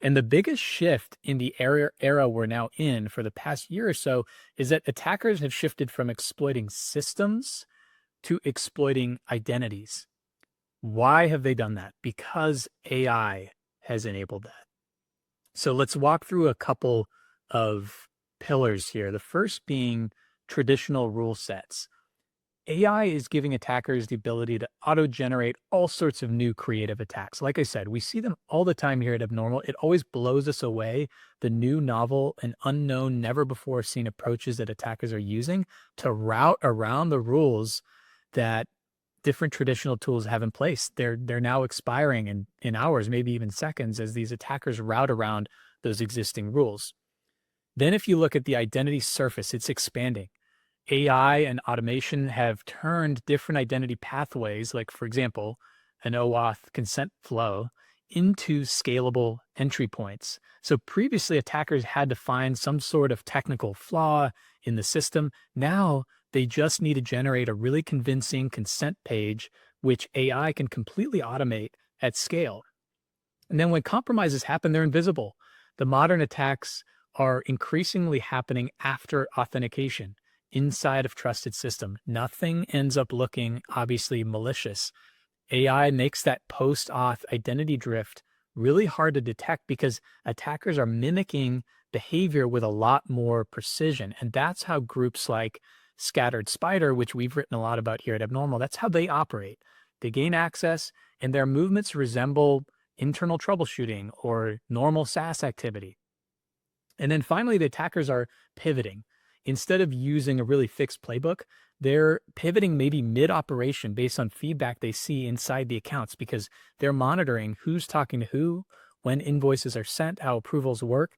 And the biggest shift in the era we're now in for the past year or so is that attackers have shifted from exploiting systems to exploiting identities. Why have they done that? Because AI has enabled that. So let's walk through a couple of pillars here. The first being traditional rule sets. AI is giving attackers the ability to auto generate all sorts of new creative attacks. Like I said, we see them all the time here at Abnormal. It always blows us away the new, novel, and unknown, never before seen approaches that attackers are using to route around the rules that different traditional tools have in place. They're now expiring in hours, maybe even seconds, as these attackers route around those existing rules. Then if you look at the identity surface, it's expanding. AI and automation have turned different identity pathways, like for example, an OAuth consent flow, into scalable entry points. So previously, attackers had to find some sort of technical flaw in the system. Now they just need to generate a really convincing consent page, which AI can completely automate at scale. And then when compromises happen, they're invisible. The modern attacks are increasingly happening after authentication inside of trusted system. Nothing ends up looking obviously malicious. AI makes that post-auth identity drift really hard to detect because attackers are mimicking behavior with a lot more precision. And that's how groups like Scattered Spider, which we've written a lot about here at Abnormal, that's how they operate. They gain access and their movements resemble internal troubleshooting or normal SaaS activity. And then finally, the attackers are pivoting. Instead of using a really fixed playbook, they're pivoting maybe mid-operation based on feedback they see inside the accounts because they're monitoring who's talking to who, when invoices are sent, how approvals work,